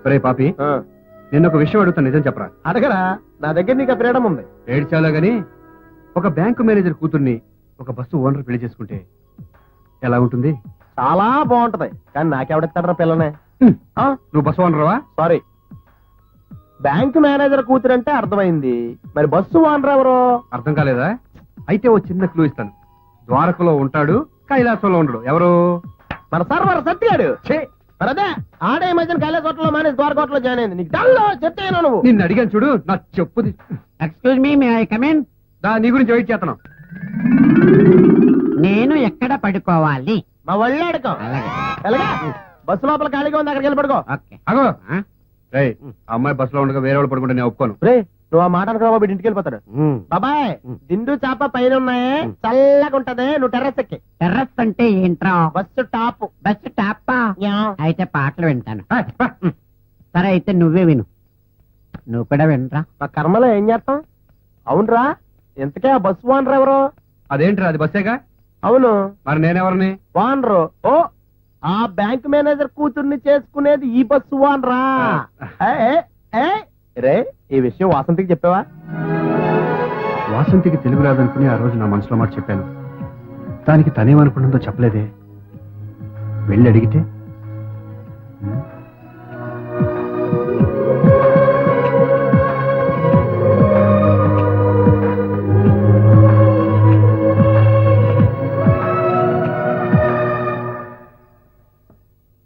ఒరే పాపి, నిన్న ఒక విషయం అడుగుతాను, నిజం చెప్పరా? అడగరా, నా దగ్గర నీకు ఫ్రీడమ్ ఉంది. ఏడ్చాలో గాని ఒక బ్యాంకు మేనేజర్ కూతుర్ని ఒక బస్సు ఓనర్ పెళ్లి చేసుకుంటే ఎలా ఉంటుంది? చాలా బాగుంటది, కానీ నాకెవడెత్తాడరా పిల్లనే. నువ్వు బస్సు ఓనర్వా? సారీ, బ్యాంకు మేనేజర్ కూతురు అంటే అర్థమైంది, మరి బస్సు ఓనర్ ఎవరు? అర్థం కాలేదా? అయితే ఓ చిన్న క్లూ ఇస్తాను. ద్వారకలో ఉంటాడు, కైలాసంలో ఉండడు. ఎవరు? మన సర్వర్ సత్యాడు. అదే ఆడే మధ్యన కైలాస హోటల్లో మానేసి ద్వారకోటలో జాయిన్ అయింది. నీకు డల్లో చెప్తాను. నువ్వు నిన్ను అడిగాను చూడు, నా చెప్పుది. Excuse me, may I come in? నీ గురించి వెయిట్ చేస్తున్నాం. నేను ఎక్కడ పడుకోవాలి? మా ఒళ్ళో అడకం. ఎలాగా బస్సు లోపల ఖాళీగా ఉంది, అక్కడికి వెళ్ళి పడుకో. అగో రే, అమ్మాయి బస్సులో ఉండగా వేరే వాళ్ళు పడుకుంటే నేను ఒప్పుకోను. రే, నువ్వు ఆ మాట అనుకో బాబు, ఇంటికి వెళ్ళిపోతాడు. బాబాయ్, దిండు చాప పైన ఉన్నాయి, చల్లగా ఉంటది, నువ్వు టెర్రస్ ఎక్కి. టెర్రస్ అంటే ఏంట్రా? Bus top. బస్సు టాపా? అయితే పాటలు వింటాను. సరే, అయితే నువ్వే విను. నువ్వు కూడా వినరా? మా కర్మలో ఏం చేస్తాం? అవునరా, ఇంతకే ఆ బస్సు ఓనర్ ఎవరు? అదేంట్రా, అది బస్సేగా. అవును, మరి నేనెవరిని? ఓనరు. ఓ, ఆ బ్యాంక్ మేనేజర్ కూతుర్ని చేసుకునేది ఈ బస్సు ఓనరా? రే, ఈ విషయం వాసంతికి చెప్పావా? వాసంతికి తెలుగు రాదనుకుని ఆ రోజు నా మనసులో మాట చెప్పాను. దానికి తనేమనుకుంటుందో చెప్పలేదే. వెళ్ళి అడిగితే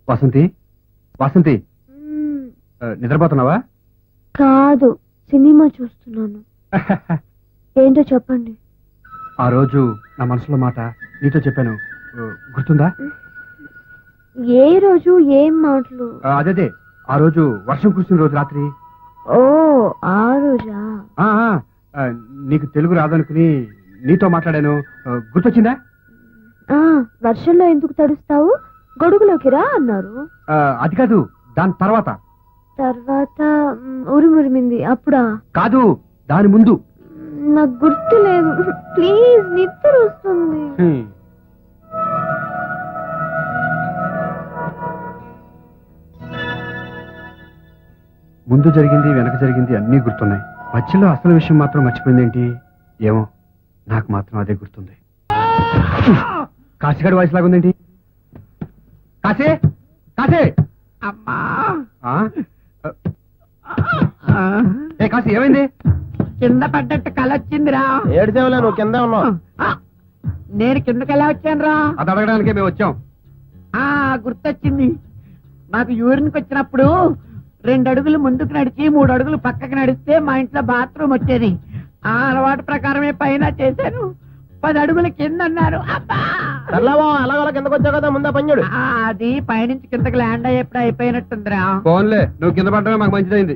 వాసంతి, వాసంతి, నిద్రపోతున్నావా? కాదు, సినిమా చూస్తున్నాను. ఏంటో చెప్పండి. ఆ రోజు నా మనసులో మాట నీతో చెప్పాను, గుర్తుందా? ఏ రోజు, ఏం మాటలు? అదే ఆ రోజు వర్షం కురిసిన రోజు రాత్రి. ఓ, ఆ రోజా? నీకు తెలుగు రాదనుకుని నీతో మాట్లాడాను, గుర్తొచ్చిందా? వర్షంలో ఎందుకు తడుస్తావు, గొడుగులోకి రా అన్నారు. అది కాదు, దాని తర్వాత. తర్వాత ఉరిమురిమింది, అప్పుడా? కాదు, దాని ముందు. నాకు గుర్తు లేదు, ప్లీజ్, నిద్ర వస్తుంది. ముందు జరిగింది, వెనక జరిగింది అన్నీ గుర్తున్నాయి. మధ్యలో అసలు విషయం మాత్రం మర్చిపోయిందేంటి? ఏమో, నాకు మాత్రం అదే గుర్తుంది. కాశీగాడి వాయిస్ లాగుందేంటి? కాశీ, కాశీ! అమ్మా! ఏ కాశీ, ఏమైంది? కింద పడ్డట్టు కలొచ్చిందిరా. ఏడ్చేవలే, నువ్వు కింద ఉన్నావు. నేను కిందకి ఎలా వచ్చాను రా? అది అడగడానికే మేము వచ్చాం. గుర్తొచ్చింది. నాకు యూరిన్కి వచ్చినప్పుడు 2 అడుగులు ముందుకు నడిచి 3 అడుగులు పక్కకి నడిస్తే మా ఇంట్లో బాత్రూమ్ వచ్చేది. ఆ అలవాటు ప్రకారమే పైన చేశాను. 10 అడుగులు కింద అన్నారు. అలాగలా కిందకు వచ్చావు కదా, ముందా పంజుడు. అది పైనుంచి కిందకి ల్యాండ్ అయ్యేప్పుడు అయిపోయినట్టుందిరా. ఫోన్లే, నువ్వు కింద పడటమే మాకు మంచిదైంది.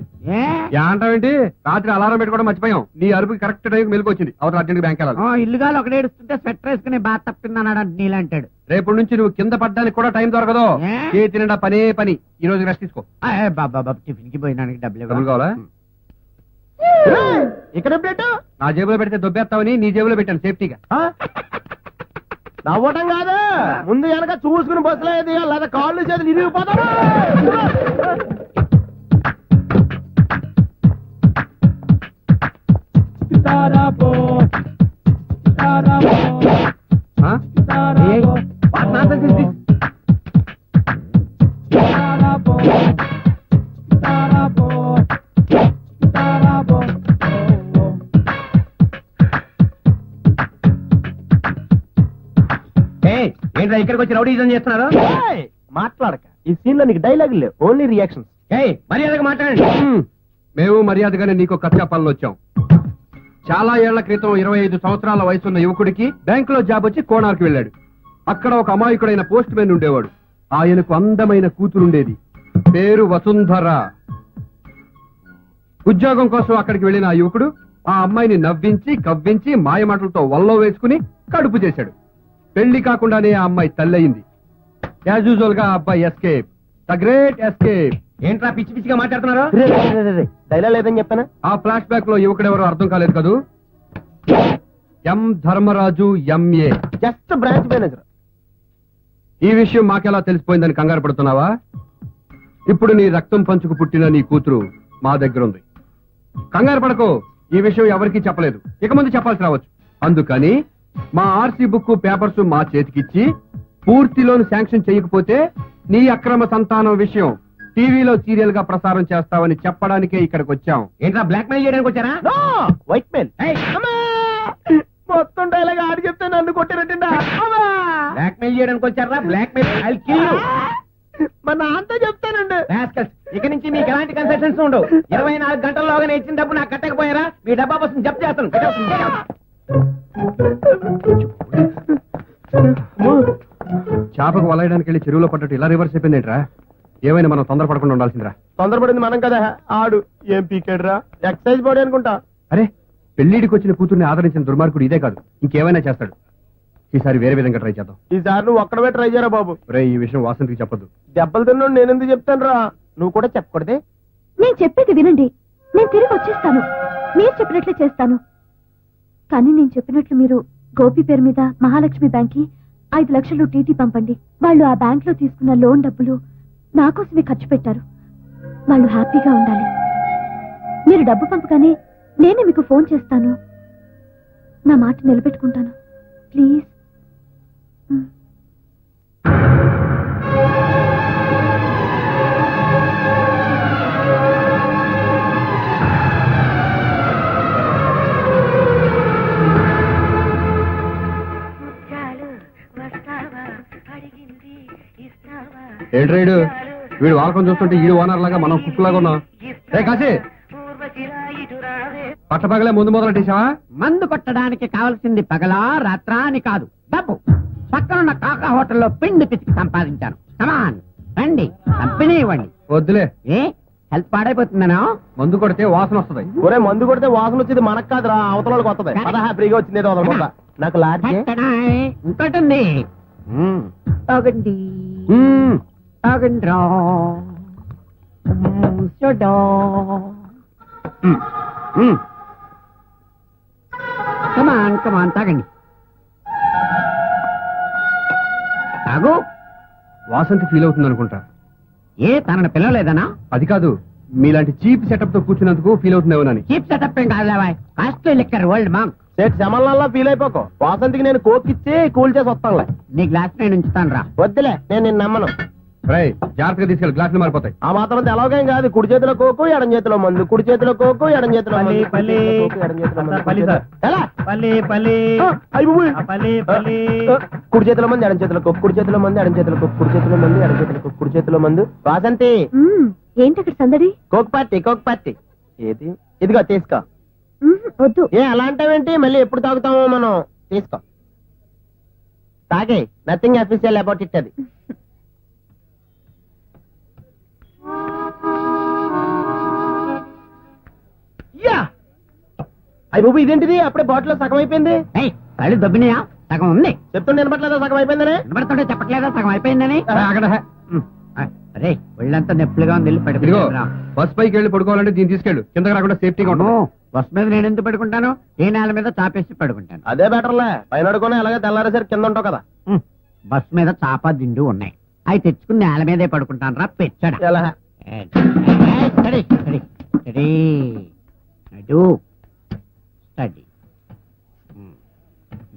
ఏంటంటే రాత్రి అలారం పెట్టుకోవడం మర్చిపోయాం. నీ అరుపుకి కరెక్ట్ టైం మెలకు వచ్చింది. అవతల అర్జెంట్ బ్యాంక్ వెళ్ళాలి. ఇల్లుగాలు ఒకటే ఏడుస్తుంటే స్వెటర్ వేసుకుని బాధ తప్పిందన్నాడు నీలంటాడు. రేపటి నుంచి నువ్వు కింద పడ్డానికి కూడా టైం దొరకదు. చేతి నిండా పనే పని. ఈ రోజు రెస్ట్ తీసుకో. బాబా, టిఫిన్ కి పోయినానికి డబ్బులు కావాలా? ఇక్కడ నా జేబులో పెడితే దొబ్బేస్తావని నీ జేబులో పెట్టాను సేఫ్టీగా. నవ్వటం కాదు, ముందు వెనక చూసుకుని బస్సులో లేదా కాళ్ళు చేతులు ఇరిగిపోతాడు. ఇక్కడికి వచ్చి రౌడీజం చేస్తున్నారు. మాట్లాడక, ఈ సీన్ లో నీకు డైలాగ్ లేవు, ఓన్లీ రియాక్షన్స్. మర్యాదగా మాట్లాడండి. మేము మర్యాదగానే నీకు కథ చెప్పాలని వచ్చాం. చాలా ఏళ్ల క్రితం 25 సంవత్సరాల వయసున్న యువకుడికి బ్యాంకులో జాబ్ వచ్చి కోణార్కి వెళ్ళాడు. అక్కడ ఒక అమాయకుడైన పోస్ట్ మ్యాన్ ఉండేవాడు. ఆయనకు అందమైన కూతురుండేది, పేరు వసుంధర. ఉద్యోగం కోసం అక్కడికి వెళ్ళిన ఆ యువకుడు ఆ అమ్మాయిని నవ్వించి కవ్వించి మాయమాటలతో వల్లో వేసుకుని కడుపు చేశాడు. పెళ్లి కాకుండానే ఆ అమ్మాయి తల్లయింది. యాజ్ యూజువల్ గా అబ్బాయి ఎస్కేప్, ద గ్రేట్ ఎస్కేప్. ఏంట్రా పిచ్చి పిచ్చిగా మాట్లాడుతున్నారు? డైలాగ్ లేదని చెప్పాను. ఆ ఫ్లాష్ బ్యాక్ లో యువకుడెవరో అర్థం కాలేదు కదూ. M Dharmaraju MA, just branch manager. ఈ విషయం మాకెలా తెలిసిపోయిందని కంగారు పడుతున్నావా? ఇప్పుడు నీ రక్తం పంచుకు పుట్టిన నీ కూతురు మా దగ్గర ఉంది. కంగారు పడకు, ఈ విషయం ఎవరికీ చెప్పలేదు, ఇక ముందు చెప్పాల్సి రావచ్చు. అందుకని మా ఆర్సీ బుక్ పేపర్స్ మా చేతికిచ్చి పూర్తి లోన్ శాంక్షన్ చేయకపోతే నీ అక్రమ సంతానం విషయం టీవీలో సీరియల్ గా ప్రసారం చేస్తావని చెప్పడానికే ఇక్కడికి వచ్చాం. ఏంట్రా బ్లాక్ మెయిల్ చేయడానికి వచ్చారా? White mail. మొత్తం డైలాగ్ ఆడి చెప్తే నన్ను కొట్టినట్టుండా. బ్లాక్ మెయిల్ చేయడానికి వచ్చారా? బ్లాక్ మెయిల్ మా నాన్నతో చెప్తానండి. ఇక నుంచి మీకు ఎలాంటి కన్సెషన్స్ ఉండవు. 24 గంటల్లోగానే ఇచ్చిన డబ్బు నాకు కట్టకపోయారా మీ డబ్బా కోసం జప్తు చేస్తాను. చేపకు వలయడానికి వెళ్ళి చెరువులో పడ్డట్టు ఇలా రివర్స్ అయిపోయిందేంట్రా? ఏమైనా మనం తొందరపడకుండా ఉండాల్సిందిరా. తొందరపడింది మనం కదా, ఆడు ఏం పీకాడురా? ఎక్సైజ్ బాడీ అనుకుంటా. అరే, పెళ్లిడికి వచ్చిన కూతుర్ని ఆదరించిన దుర్మార్గుడు ఇదే కాదు, ఇంకేమైనా చేస్తాడు. ఈసారి వేరే విధంగా ట్రై చేద్దాం. ఈసారి నువ్వు ఒక్కడవే ట్రై చేయరా బాబు. రే, ఈ విషయం వాసంతికి చెప్పొద్దు. దెబ్బలు తిన్నాడు నేను ఎందుకు చెప్తాను రా? నువ్వు కూడా చెప్పకూడదే. నేను చెప్పేది వినండి. నేను తిరిగి వచ్చేస్తాను. మీరు చెప్పినట్లే చేస్తాను. కానీ నేను చెప్పినట్లు మీరు గోపి పేరు మీద మహాలక్ష్మి బ్యాంక్ కి 5 లక్షలు టీటీ పంపండి. వాళ్ళు ఆ బ్యాంక్ లో తీసుకున్న లోన్ డబ్బులు నా కోసమే ఖర్చు పెట్టారు. వాళ్ళు హ్యాపీగా ఉండాలి. మీరు డబ్బు పంపగానే నేనే మీకు ఫోన్ చేస్తాను. నా మాట నిలబెట్టుకుంటాను. ప్లీజ్. ఏంట్రాయుడు, వీడు వాలకం చూస్తుంటే ఈడు ఓనర్ లాగా మనం కుక్కులాగా ఉన్నాం. రే కాశీ, పట్టపగలే ముందు మొదలెట్టేశావా? మందు కొట్టడానికి కావలసింది పగలా రాత్రా అని కాదు, డబ్బు. పక్కనున్న కాకా హోటల్లో పిండి పిసికి సంపాదించాను. కమాన్ రండి, కంపెనీ ఇవ్వండి. వద్దులే, ఏ హెల్త్ పాడైపోతుందనా? మందు కొడితే వాసన వస్తుంది. ఒరే, మందు కొడితే వాసన వచ్చేది మనకు కాదురా, అవతల వాళ్ళకి వస్తుంది. పదహా ఫ్రీగా వచ్చింది ఏదో వదలకుండా. నాకు లాడ్జి ఇంకోటి ఉంది. తాగండి తాగండి రా. కమాన్ కమాన్ తాగండి. తాగు. వాసంతి ఫీల్ అవుతుంది అనుకుంటా. ఏ తనని పిలవలేదనా? అది కాదు, మీలాంటి చీప్ సెటప్ తో కూర్చున్నందుకు ఫీల్ అవుతుందేమోనని. చీప్ సెటప్ ఏం కాదులేవా, కాస్ట్లీ లిక్కర్ వరల్డ్ మాంక్. సేట్ శమల్లా ఫీల్ అయిపోకు. వాసంతికి నేను కోక్ ఇచ్చి కూల్ చేసి వస్తానులే. నీ గ్లాస్ నేను ఉంచుతాను రా. వద్దులే, నేను నిన్ను నమ్మను. రై, జాగ్రత్తగా తీసుకెళ్ళి, గ్లాసులు మారిపోతాయి. ఆ మాత్రం తెలవకేం కాదు. కుడి చేతిలో కోకు, ఎడం చేతిలో మందు. కుడి చేతిలో కోకు, ఎడం చేతిలో మందు. పల్లి, ఎడం చేతిలో మందు. పల్లి సార్. ఎలా? పల్లి కుడి చేతిలో మంది, ఎడం చేతిలో కోకు. కుడి చేతిలో మంది, ఎడం చేతిలో కోకు. కుడి చేతిలో మంది, ఎడం చేతిలో కోకు. కుడి చేతిలో మందు. వాసంతి, ఏంటి అక్కడ సందడి? Coke party, coke party. ఏది? ఇదిగో తీసుకో. వద్దు. ఏ అలా అంటావేంటి? మళ్ళీ ఎప్పుడు తాగుతామో మనం. తీసుకో, తాగే. Nothing official about it. అది అయ్యి బాబు, ఇదేంటిది? అప్పుడే బాటిల్ సగం అయిపోయింది. కళ్ళు దొబ్బినాయా? సగం ఉంది. చెప్తుండే వినపట్లేదా సగం అయిపోయిందని? వినబడుతుంటే చెప్పట్లేదా సగం అయిపోయిందని? అరే ఒళ్ళంతా నొప్పులుగా ఉంది. ఇదిగో, బస్ పైకి వెళ్ళి పడుకోవాలంటే దీన్ని తీసుకెళ్ళు, కిందకి రాకుండా సేఫ్టీగా ఉండవు. బస్ మీద నేను ఎందుకు పడుకుంటాను? ఏ నేల మీద చాపేసి పడుకుంటాను. అదే బెటర్లే. పైన అడుగునే అలాగే తెల్లారేసరికి కింద ఉంటావు కదా. బస్ మీద చాప దిండు ఉన్నాయి, అవి తెచ్చుకుని నేల మీదే పడుకుంటాను రా పెచ్చడా. ఎలా? స్టడీ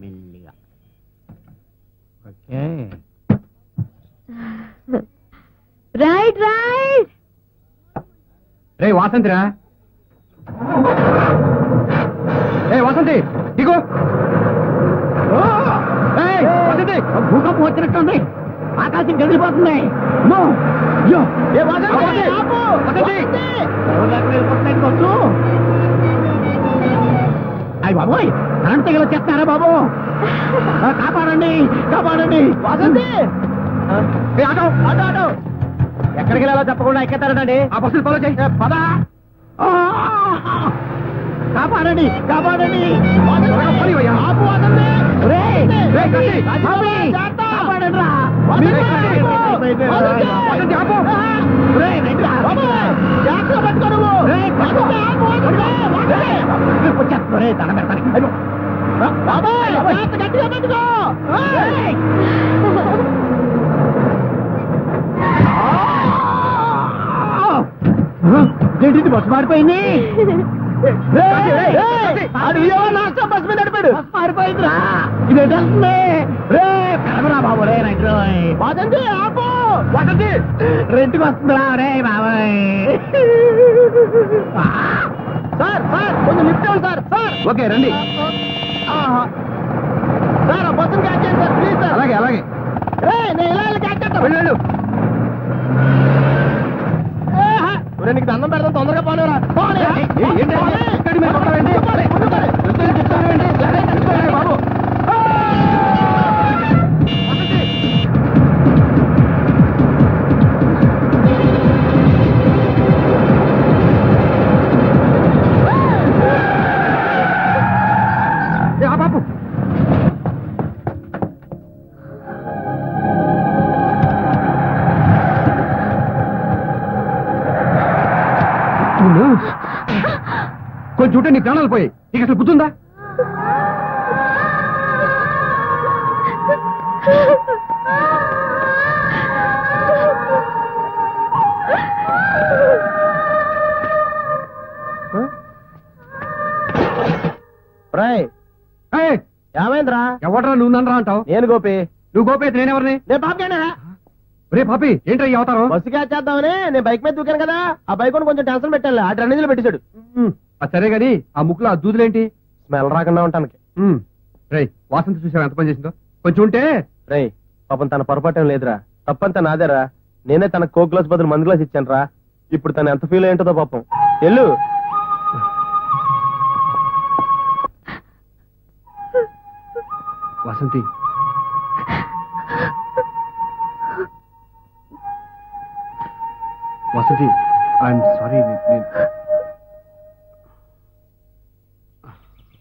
మెల్లిగా. Okay, right right. రే వాసంతిరా, ఏ వాసంతి దిగు. భూకంపం వచ్చినట్టుంది, ఆకాశం కదిలిపోతుంది. అయ్యి బాబోయ్, కరెంట్ తెగలు వచ్చేస్తున్నారా బాబు? కాపాడండి కాపాడండి. Vasanthi, auto auto auto. ఎక్కడికి వెళ్ళాలో చెప్పకుండా ఎక్కేతారండి. ఆ బస్సులు ఫాలో చేయి. పద. కాపాడండి కాపాడండి. ఆపు వాసంతి. కాపాడండి రా. దండం పెడతాను. గట్టిగా పెట్టుకో. ఏంటి ఇది బస్సు మారిపోయింది ఆడు విజయవాడ నాన్ స్టాప్ బస్ మీద నడిపాడు. బస్సు మారిపోయిందిరా ఇది ఎటు వెళ్తుంది రే కలమరా బాబు రే రైట్రోయ్ వాసంతి ఆపు. వసతి రెంట్కి వస్తుందిరా రే బాబాయ్ సార్ సార్ కొంచెం లిఫ్ట్ ఇవ్వండి సార్. సార్ ఓకే రండి. ఆహా. సార్ ఆ బస్సుని క్యాచ్ చేయండి సార్ ప్లీజ్ సార్. అలాగే అలాగే నేను ఇలా క్యాచ్ చేస్తాను. వెళ్ళు. నీకు దండం పెడతాను తొందరగా పోలేరా. ఏంటి? ఇక్కడి మీద కొడతావేంటి? బాబు బాబు కొంచెం ఉంటే నీ ప్రాణాలు పోయి నీకు అసలు గుర్తుందా? రాయ్ ఏయ్, ఏమైందిరా? ఎవడ్రా నువ్వు నన్ను రా అంటావు? నేను గోపి. నువ్వు గోపేది నేనెవరిని? నేను పాపకేనా? రే పాపి ఏంట్రా ఈ అవతారం? బస్సు క్యాచ్ చేద్దామని నేను బైక్ మీద దూకాను కదా, ఆ బైక్ కొంచెం టెన్షన్ పెట్టాలి. ఆ డ్రైనేజ్ లో పెట్టేశాడు. అది సరే గాని ఆ ముక్కులో ఆ దూదులేంటి? స్మెల్ రాకుండా ఉంటానికి. రే వాసంతి చూసావు ఎంత పని చేసిందో? కొంచెం ఉంటే రేయ్ పాపం తన పొరపాటేం లేదురా, తప్పంతా నాదేరా. నేనే తన కోక్ గ్లాస్ బదులు మందు గ్లాస్ ఇచ్చాను రా. ఇప్పుడు తను ఎంత ఫీల్ అయ్యింటుందో పాపం. ఎల్లు వాసంతి వాసంతి ఐఎమ్ సారీ.